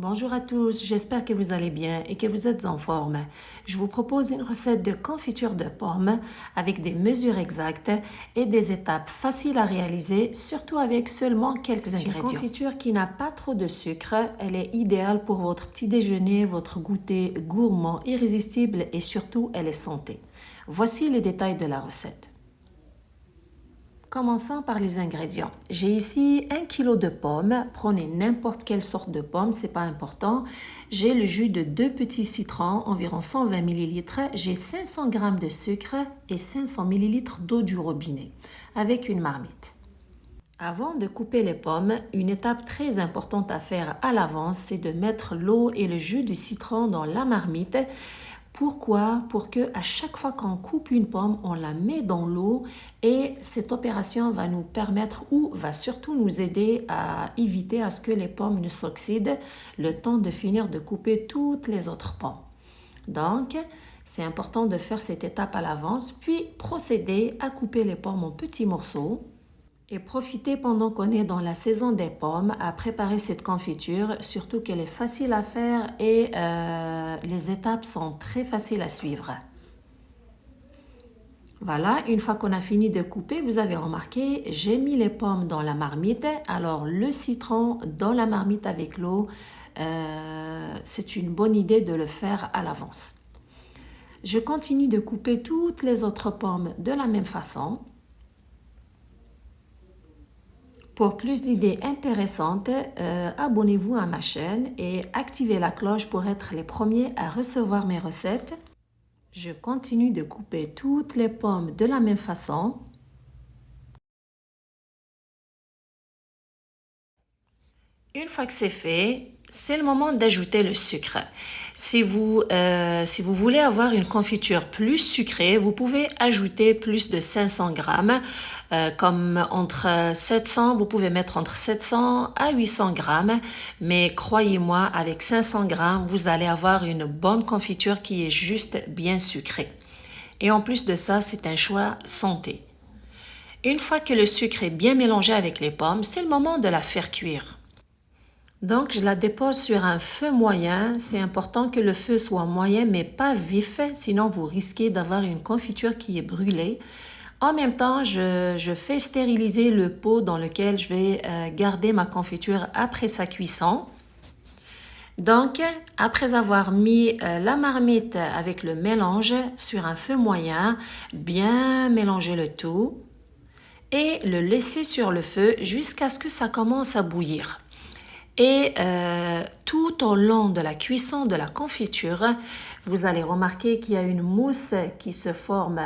Bonjour à tous, j'espère que vous allez bien et que vous êtes en forme. Je vous propose une recette de confiture de pommes avec des mesures exactes et des étapes faciles à réaliser, surtout avec seulement quelques ingrédients. C'est une confiture qui n'a pas trop de sucre, elle est idéale pour votre petit déjeuner, votre goûter gourmand, irrésistible et surtout elle est santé. Voici les détails de la recette. Commençons par les ingrédients. J'ai ici 1 kg de pommes. Prenez n'importe quelle sorte de pomme, c'est pas important. J'ai le jus de 2 petits citrons, environ 120 ml. J'ai 500 g de sucre et 500 ml d'eau du robinet avec une marmite. Avant de couper les pommes, une étape très importante à faire à l'avance, c'est de mettre l'eau et le jus du citron dans la marmite. Pourquoi? Pour que à chaque fois qu'on coupe une pomme, on la met dans l'eau et cette opération va nous permettre ou va surtout nous aider à éviter à ce que les pommes ne s'oxydent le temps de finir de couper toutes les autres pommes. Donc, c'est important de faire cette étape à l'avance, puis procéder à couper les pommes en petits morceaux. Et profitez pendant qu'on est dans la saison des pommes à préparer cette confiture, surtout qu'elle est facile à faire et les étapes sont très faciles à suivre. Voilà, une fois qu'on a fini de couper, vous avez remarqué, j'ai mis les pommes dans la marmite. Alors le citron dans la marmite avec l'eau, c'est une bonne idée de le faire à l'avance. Je continue de couper toutes les autres pommes de la même façon. Pour plus d'idées intéressantes, abonnez-vous à ma chaîne et activez la cloche pour être les premiers à recevoir mes recettes. Je continue de couper toutes les pommes de la même façon. Une fois que c'est fait, c'est le moment d'ajouter le sucre. Si vous voulez avoir une confiture plus sucrée, vous pouvez ajouter plus de 500 grammes, comme entre 700, vous pouvez mettre entre 700 à 800 grammes, mais croyez-moi, avec 500 grammes, vous allez avoir une bonne confiture qui est juste bien sucrée. Et en plus de ça, c'est un choix santé. Une fois que le sucre est bien mélangé avec les pommes, c'est le moment de la faire cuire. Donc, je la dépose sur un feu moyen. C'est important que le feu soit moyen, mais pas vif, sinon vous risquez d'avoir une confiture qui est brûlée. En même temps, je fais stériliser le pot dans lequel je vais garder ma confiture après sa cuisson. Donc, après avoir mis la marmite avec le mélange sur un feu moyen, bien mélanger le tout et le laisser sur le feu jusqu'à ce que ça commence à bouillir. Et tout au long de la cuisson de la confiture, vous allez remarquer qu'il y a une mousse qui se forme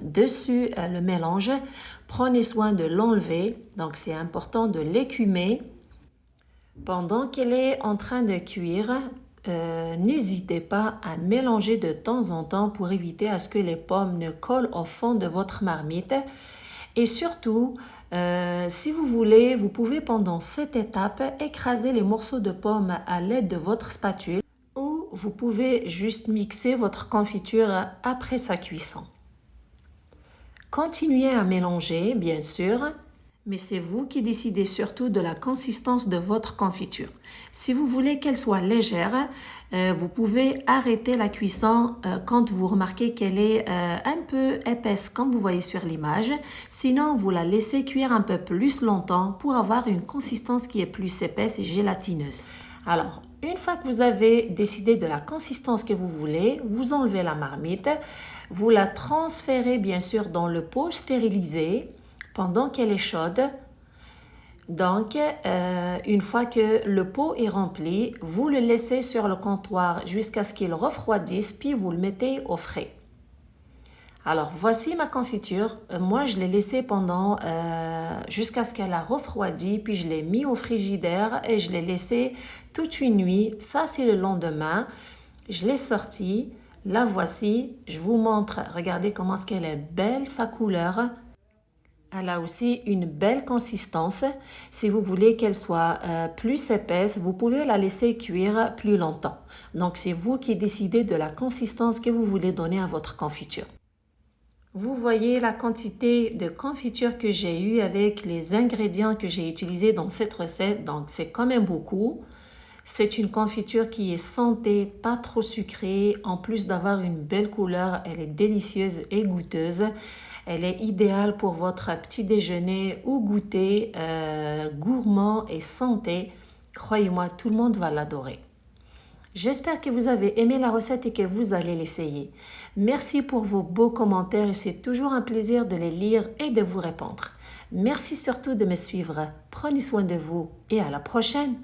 dessus le mélange. Prenez soin de l'enlever, donc c'est important de l'écumer. Pendant qu'elle est en train de cuire, n'hésitez pas à mélanger de temps en temps pour éviter à ce que les pommes ne collent au fond de votre marmite. Et surtout, si vous voulez, vous pouvez pendant cette étape écraser les morceaux de pommes à l'aide de votre spatule ou vous pouvez juste mixer votre confiture après sa cuisson. Continuez à mélanger, bien sûr, mais c'est vous qui décidez surtout de la consistance de votre confiture. Si vous voulez qu'elle soit légère, vous pouvez arrêter la cuisson quand vous remarquez qu'elle est un peu épaisse comme vous voyez sur l'image. Sinon, vous la laissez cuire un peu plus longtemps pour avoir une consistance qui est plus épaisse et gélatineuse. Alors, une fois que vous avez décidé de la consistance que vous voulez, vous enlevez la marmite, vous la transférez bien sûr dans le pot stérilisé pendant qu'elle est chaude. Donc, une fois que le pot est rempli, vous le laissez sur le comptoir jusqu'à ce qu'il refroidisse, puis vous le mettez au frais. Alors, voici ma confiture. Moi, je l'ai laissée pendant jusqu'à ce qu'elle a refroidi, puis je l'ai mis au frigidaire et je l'ai laissée toute une nuit. Ça, c'est le lendemain. Je l'ai sortie. La voici. Je vous montre. Regardez comment est-ce qu'elle est belle, sa couleur. Elle a aussi une belle consistance. Si vous voulez qu'elle soit plus épaisse, vous pouvez la laisser cuire plus longtemps. Donc, c'est vous qui décidez de la consistance que vous voulez donner à votre confiture. Vous voyez la quantité de confiture que j'ai eue avec les ingrédients que j'ai utilisés dans cette recette. Donc, c'est quand même beaucoup. C'est une confiture qui est santé, pas trop sucrée. En plus d'avoir une belle couleur, elle est délicieuse et goûteuse. Elle est idéale pour votre petit déjeuner ou goûter gourmand et santé. Croyez-moi, tout le monde va l'adorer. J'espère que vous avez aimé la recette et que vous allez l'essayer. Merci pour vos beaux commentaires et c'est toujours un plaisir de les lire et de vous répondre. Merci surtout de me suivre. Prenez soin de vous et à la prochaine.